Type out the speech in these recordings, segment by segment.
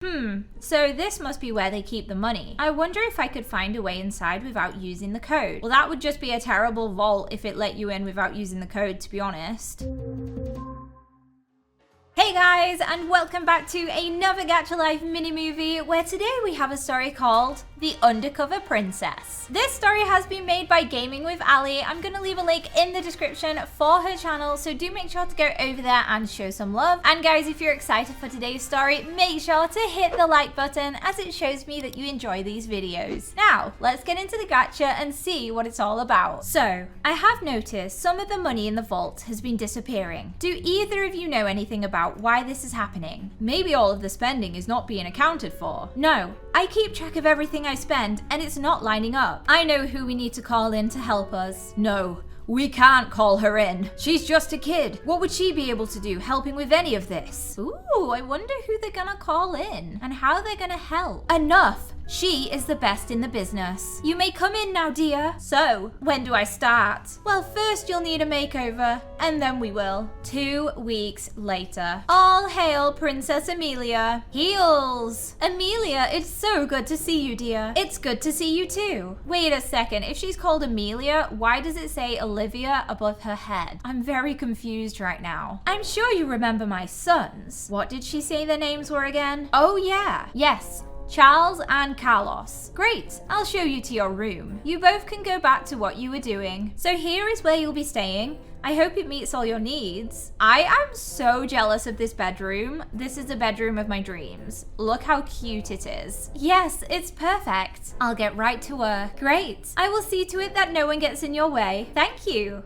So this must be where they keep the money. I wonder if I could find a way inside without using the code. Well, that would just be a terrible vault if it let you in without using the code, to be honest. Hey guys, and welcome back to another Gacha Life mini-movie, where today we have a story called The Undercover Princess. This story has been made by Gaming with Ali. I'm going to leave a link in the description for her channel, so do make sure to go over there and show some love. And guys, if you're excited for today's story, make sure to hit the like button, as it shows me that you enjoy these videos. Now, let's get into the gacha and see what it's all about. So, I have noticed some of the money in the vault has been disappearing. Do either of you know anything about why this is happening? Maybe all of the spending is not being accounted for. No, I keep track of everything I spend and it's not lining up. I know who we need to call in to help us. No, we can't call her in. She's just a kid. What would she be able to do helping with any of this? Ooh, I wonder who they're gonna call in and how they're gonna help. Enough! She is the best in the business. You may come in now, dear. So, when do I start? Well, first you'll need a makeover, and then we will. 2 weeks later. All hail Princess Amelia. Heels! Amelia, it's so good to see you, dear. It's good to see you too. Wait a second, if she's called Amelia, why does it say Olivia above her head? I'm very confused right now. I'm sure you remember my sons. What did she say their names were again? Oh yeah, yes. Charles and Carlos. Great, I'll show you to your room. You both can go back to what you were doing. So here is where you'll be staying. I hope it meets all your needs. I am so jealous of this bedroom. This is the bedroom of my dreams. Look how cute it is. Yes, it's perfect. I'll get right to work. Great. I will see to it that no one gets in your way. Thank you.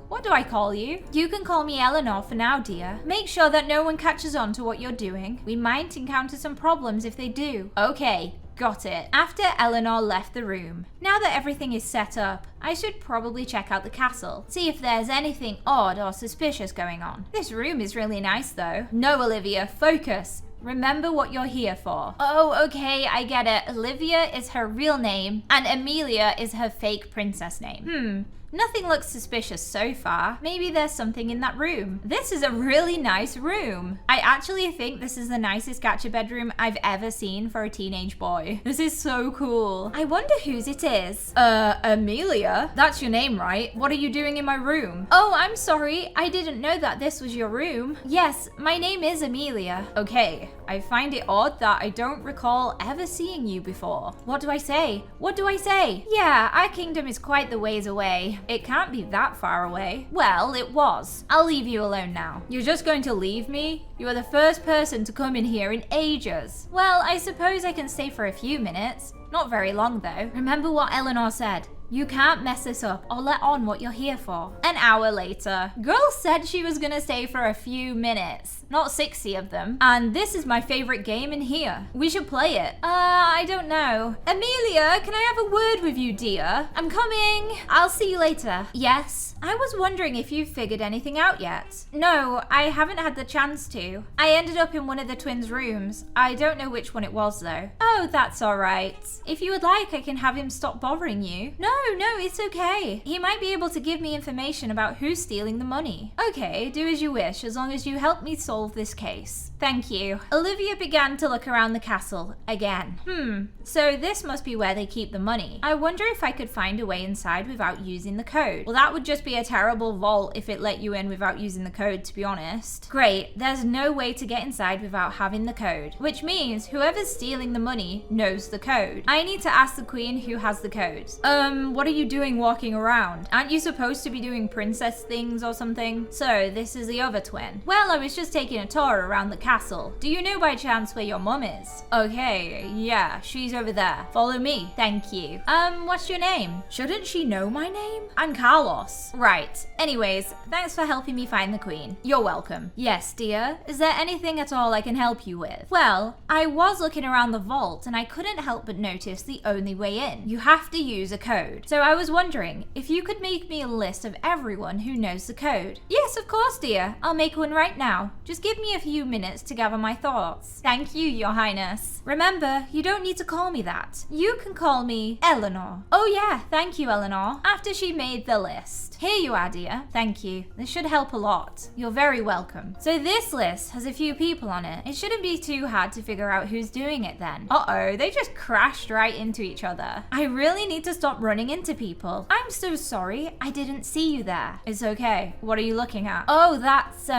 What do I call you? You can call me Eleanor for now, dear. Make sure that no one catches on to what you're doing. We might encounter some problems if they do. Okay. Got it. After Eleanor left the room, now that everything is set up, I should probably check out the castle, see if there's anything odd or suspicious going on. This room is really nice though. No, Olivia, focus. Remember what you're here for. Oh, okay, I get it. Olivia is her real name, and Amelia is her fake princess name. Nothing looks suspicious so far. Maybe there's something in that room. This is a really nice room. I actually think this is the nicest gacha bedroom I've ever seen for a teenage boy. This is so cool. I wonder whose it is. Amelia? That's your name, right? What are you doing in my room? Oh, I'm sorry. I didn't know that this was your room. Yes, my name is Amelia. Okay, I find it odd that I don't recall ever seeing you before. What do I say? What do I say? Yeah, our kingdom is quite the ways away. It can't be that far away. Well, it was. I'll leave you alone now. You're just going to leave me? You are the first person to come in here in ages. Well, I suppose I can stay for a few minutes. Not very long though. Remember what Eleanor said. You can't mess this up or let on what you're here for. An hour later. Girl said she was gonna stay for a few minutes, not 60 of them. And this is my favorite game in here. We should play it. I don't know. Amelia, can I have a word with you, dear? I'm coming. I'll see you later. Yes? I was wondering if you've figured anything out yet. No, I haven't had the chance to. I ended up in one of the twins' rooms. I don't know which one it was though. Oh, that's all right. If you would like, I can have him stop bothering you. No, it's okay. He might be able to give me information about who's stealing the money. Okay, do as you wish, as long as you help me solve this case. Thank you. Olivia began to look around the castle again. So this must be where they keep the money. I wonder if I could find a way inside without using the code. Well, that would just be a terrible vault if it let you in without using the code, to be honest. Great, there's no way to get inside without having the code, which means whoever's stealing the money knows the code. I need to ask the queen who has the code. What are you doing walking around? Aren't you supposed to be doing princess things or something? So this is the other twin. Well, I was just taking a tour around the castle. Do you know by chance where your mum is? Okay, yeah, she's over there. Follow me. Thank you. What's your name? Shouldn't she know my name? I'm Carlos. Right. Anyways, thanks for helping me find the queen. You're welcome. Yes, dear. Is there anything at all I can help you with? Well, I was looking around the vault and I couldn't help but notice the only way in. You have to use a code. code. So I was wondering if you could make me a list of everyone who knows the code. Yes, of course, dear. I'll make one right now. Just give me a few minutes to gather my thoughts. Thank you, Your Highness. Remember, you don't need to call me that. You can call me Eleanor. Oh yeah, thank you, Eleanor. After she made the list. Here you are, dear. Thank you. This should help a lot. You're very welcome. So this list has a few people on it. It shouldn't be too hard to figure out who's doing it then. Uh-oh, they just crashed right into each other. I really need to stop running into people. I'm so sorry. I didn't see you there. It's okay. What are you looking at? Oh, that's,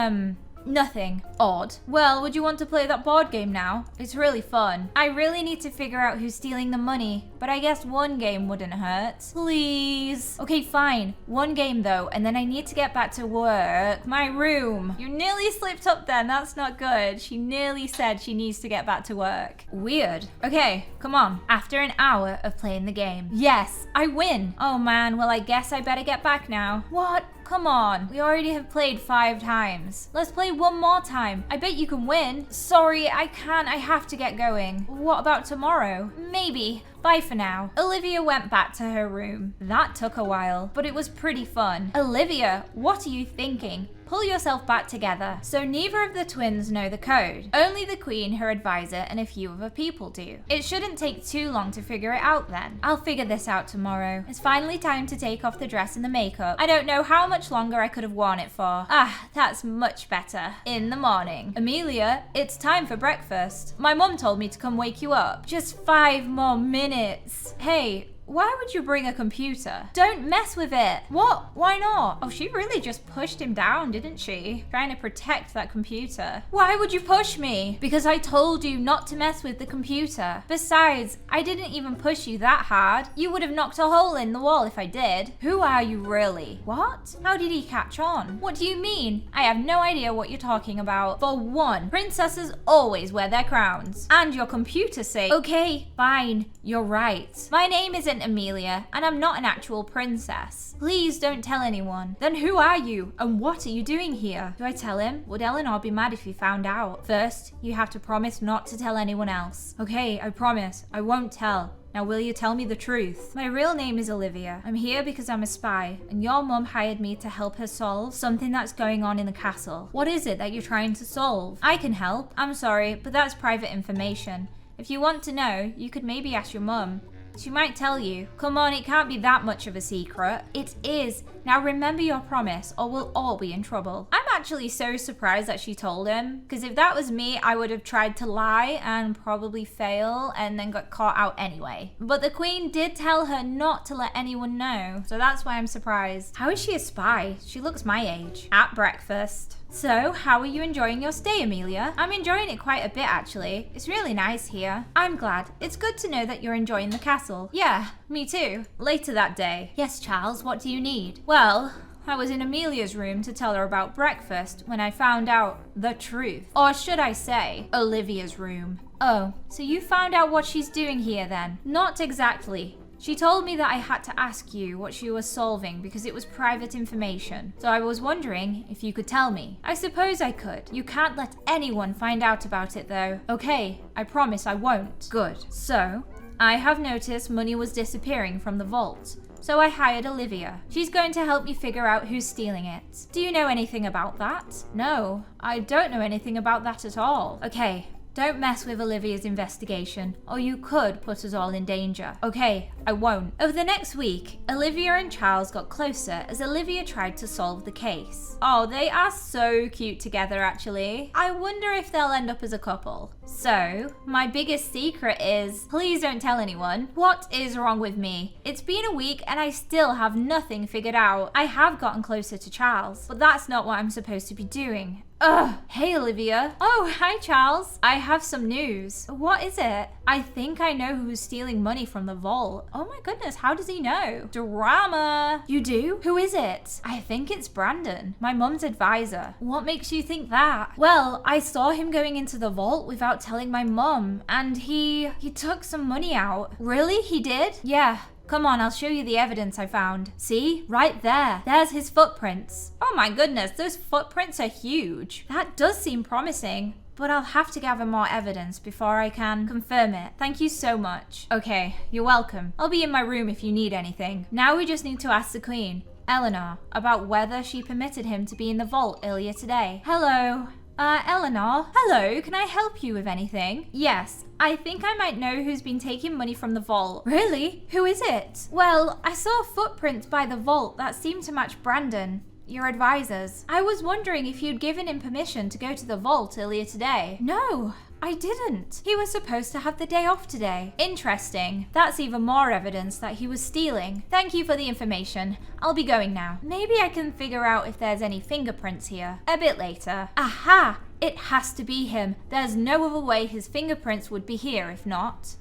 nothing. Odd. Well, would you want to play that board game now? It's really fun. I really need to figure out who's stealing the money, but I guess one game wouldn't hurt. Please. Okay, fine. One game though, and then I need to get back to work. My room. You nearly slipped up then. That's not good. She nearly said she needs to get back to work. Weird. Okay, come on. After an hour of playing the game. Yes, I win. Oh man, well I guess I better get back now. What? Come on, we already have played 5 times. Let's play one more time. I bet you can win. Sorry, I can't. I have to get going. What about tomorrow? Maybe. Bye for now. Olivia went back to her room. That took a while, but it was pretty fun. Olivia, what are you thinking? Pull yourself back together. So neither of the twins know the code. Only the queen, her advisor, and a few other people do. It shouldn't take too long to figure it out then. I'll figure this out tomorrow. It's finally time to take off the dress and the makeup. I don't know how much longer I could have worn it for. Ah, that's much better. In the morning. Amelia, it's time for breakfast. My mom told me to come wake you up. Just 5 more minutes. Hey, why would you bring a computer? Don't mess with it. What? Why not? Oh, she really just pushed him down, didn't she? Trying to protect that computer. Why would you push me? Because I told you not to mess with the computer. Besides, I didn't even push you that hard. You would have knocked a hole in the wall if I did. Who are you really? What? How did he catch on? What do you mean? I have no idea what you're talking about. For one, princesses always wear their crowns. And your computer's safe. Okay, fine. You're right. My name isn't Amelia, and I'm not an actual princess. Please don't tell anyone. Then who are you, and what are you doing here? Do I tell him? Would Eleanor be mad if he found out? First, you have to promise not to tell anyone else. Okay, I promise. I won't tell. Now will you tell me the truth? My real name is Olivia. I'm here because I'm a spy, and your mum hired me to help her solve something that's going on in the castle. What is it that you're trying to solve? I can help. I'm sorry, but that's private information. If you want to know, you could maybe ask your mum. She might tell you. Come on, it can't be that much of a secret. It is. Now remember your promise or we'll all be in trouble. I'm actually so surprised that she told him, because if that was me, I would have tried to lie and probably fail and then got caught out anyway. But the queen did tell her not to let anyone know, so that's why I'm surprised. How is she a spy? She looks my age. At breakfast. So, how are you enjoying your stay, Amelia? I'm enjoying it quite a bit, actually. It's really nice here. I'm glad. It's good to know that you're enjoying the castle. Yeah, me too. Later that day. Yes, Charles, what do you need? Well, I was in Amelia's room to tell her about breakfast when I found out the truth. Or should I say, Olivia's room. Oh, so you found out what she's doing here then? Not exactly. She told me that I had to ask you what she was solving because it was private information. So I was wondering if you could tell me. I suppose I could. You can't let anyone find out about it though. Okay, I promise I won't. Good. So, I have noticed money was disappearing from the vault. So I hired Olivia. She's going to help me figure out who's stealing it. Do you know anything about that? No, I don't know anything about that at all. Okay. Don't mess with Olivia's investigation, or you could put us all in danger. Okay, I won't. Over the next week, Olivia and Charles got closer as Olivia tried to solve the case. Oh, they are so cute together, actually. I wonder if they'll end up as a couple. So, my biggest secret is, please don't tell anyone. What is wrong with me? It's been a week and I still have nothing figured out. I have gotten closer to Charles, but that's not what I'm supposed to be doing. Ugh. Hey, Olivia. Oh, hi, Charles. I have some news. What is it? I think I know who's stealing money from the vault. Oh my goodness, how does he know? Drama. You do? Who is it? I think it's Brandon, my mum's advisor. What makes you think that? Well, I saw him going into the vault without telling my mum, and he took some money out. Really? He did? Yeah. Come on, I'll show you the evidence I found. See? Right there. There's his footprints. Oh my goodness, those footprints are huge. That does seem promising. but I'll have to gather more evidence before I can confirm it. Thank you so much. Okay, you're welcome. I'll be in my room if you need anything. Now we just need to ask the Queen, Eleanor, about whether she permitted him to be in the vault earlier today. Hello. Eleanor? Hello, can I help you with anything? Yes, I think I might know who's been taking money from the vault. Really? Who is it? Well, I saw footprints by the vault that seemed to match Brandon, your advisors. I was wondering if you'd given him permission to go to the vault earlier today. No, I didn't. He was supposed to have the day off today. Interesting. That's even more evidence that he was stealing. Thank you for the information. I'll be going now. Maybe I can figure out if there's any fingerprints here a bit later. Aha! It has to be him. There's no other way his fingerprints would be here if not.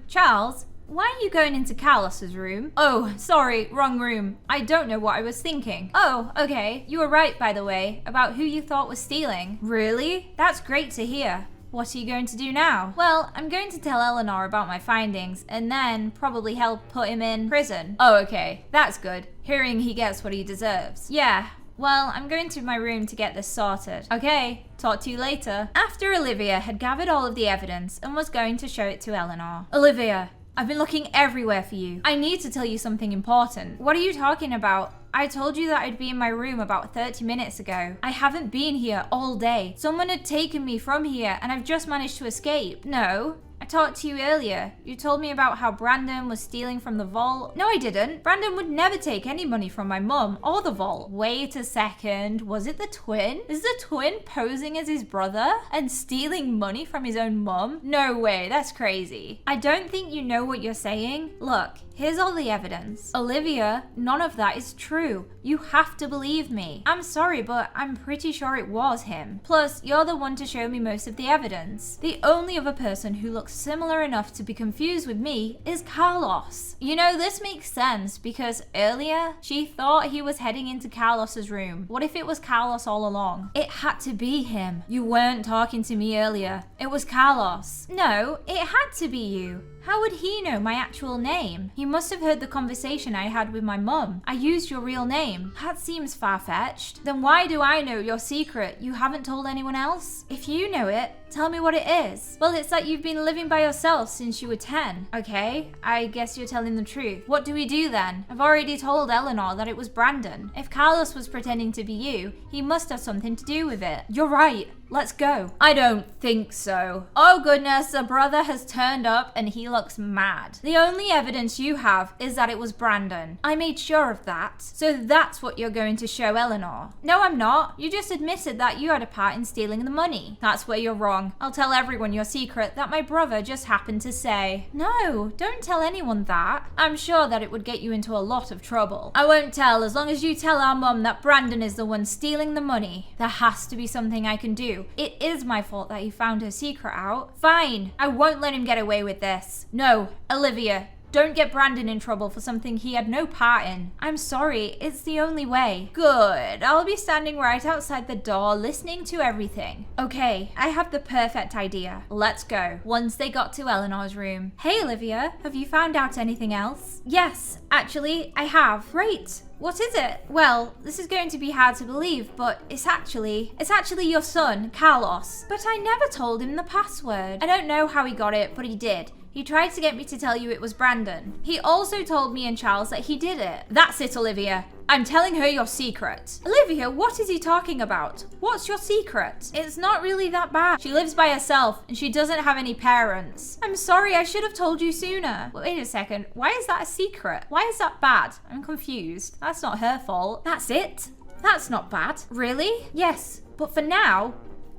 Charles? Why are you going into Carlos's room? Oh, sorry, wrong room. I don't know what I was thinking. Oh, okay. You were right, by the way, about who you thought was stealing. Really? That's great to hear. What are you going to do now? Well, I'm going to tell Eleanor about my findings and then probably help put him in prison. Oh, okay. That's good. Hearing he gets what he deserves. Yeah. Well, I'm going to my room to get this sorted. Okay, talk to you later. After Olivia had gathered all of the evidence and was going to show it to Eleanor. Olivia, I've been looking everywhere for you. I need to tell you something important. What are you talking about? I told you that I'd be in my room about 30 minutes ago. I haven't been here all day. Someone had taken me from here and I've just managed to escape. No. I talked to you earlier. You told me about how Brandon was stealing from the vault. No, I didn't. Brandon would never take any money from my mum or the vault. Wait a second. Was it the twin? Is the twin posing as his brother and stealing money from his own mum? No way. That's crazy. I don't think you know what you're saying. Look, here's all the evidence. Olivia, none of that is true. You have to believe me. I'm sorry, but I'm pretty sure it was him. Plus, you're the one to show me most of the evidence. The only other person who looks similar enough to be confused with me is Carlos. You know, this makes sense because earlier she thought he was heading into Carlos's room. What if it was Carlos all along? It had to be him. You weren't talking to me earlier. It was Carlos. No, it had to be you. How would he know my actual name? He must have heard the conversation I had with my mum. I used your real name. That seems far-fetched. Then why do I know your secret you haven't told anyone else? If you know it, tell me what it is. Well, it's that you've been living by yourself since you were 10. Okay, I guess you're telling the truth. What do we do then? I've already told Eleanor that it was Brandon. If Carlos was pretending to be you, he must have something to do with it. You're right. Let's go. I don't think so. Oh goodness, a brother has turned up and he looks mad. The only evidence you have is that it was Brandon. I made sure of that. So that's what you're going to show Eleanor. No, I'm not. You just admitted that you had a part in stealing the money. That's where you're wrong. I'll tell everyone your secret that my brother just happened to say. No, don't tell anyone that. I'm sure that it would get you into a lot of trouble. I won't tell as long as you tell our mum that Brandon is the one stealing the money. There has to be something I can do. It is my fault that he found her secret out. Fine, I won't let him get away with this. No, Olivia, don't get Brandon in trouble for something he had no part in. I'm sorry, it's the only way. Good, I'll be standing right outside the door listening to everything. Okay, I have the perfect idea. Let's go. Once they got to Eleanor's room. Hey Olivia, have you found out anything else? Yes, actually, I have. Great. What is it? Well, this is going to be hard to believe, but it's actually your son, Carlos. But I never told him the password. I don't know how he got it, but he did. He tried to get me to tell you it was Brandon. He also told me and Charles that he did it. That's it, Olivia. I'm telling her your secret. Olivia, what is he talking about? What's your secret? It's not really that bad. She lives by herself and she doesn't have any parents. I'm sorry, I should have told you sooner. Wait a second, why is that a secret? Why is that bad? I'm confused. That's not her fault. That's it? That's not bad. Really? Yes, but for now,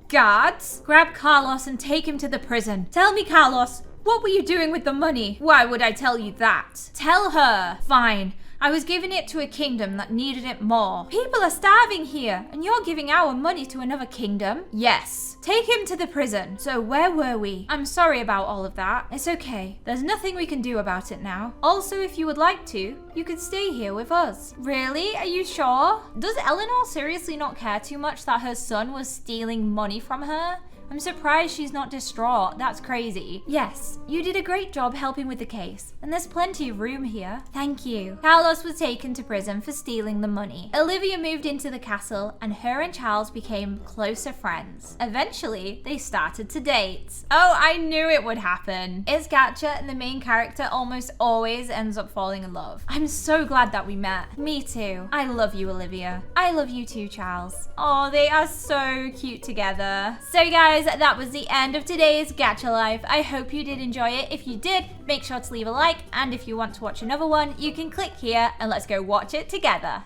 guards, grab Carlos and take him to the prison. Tell me, Carlos, what were you doing with the money? Why would I tell you that? Tell her. Fine. I was giving it to a kingdom that needed it more. People are starving here, and you're giving our money to another kingdom? Yes. Take him to the prison. So where were we? I'm sorry about all of that. It's okay. There's nothing we can do about it now. Also, if you would like to, you could stay here with us. Really? Are you sure? Does Eleanor seriously not care too much that her son was stealing money from her? I'm surprised she's not distraught. That's crazy. Yes, you did a great job helping with the case, and there's plenty of room here. Thank you. Carlos was taken to prison for stealing the money. Olivia moved into the castle, and her and Charles became closer friends. Eventually, they started to date. Oh, I knew it would happen. It's Gacha, and the main character almost always ends up falling in love. I'm so glad that we met. Me too. I love you, Olivia. I love you too, Charles. Oh, they are so cute together. So guys, that was the end of today's Gacha Life. I hope you did enjoy it. If you did, make sure to leave a like, and if you want to watch another one, you can click here and let's go watch it together.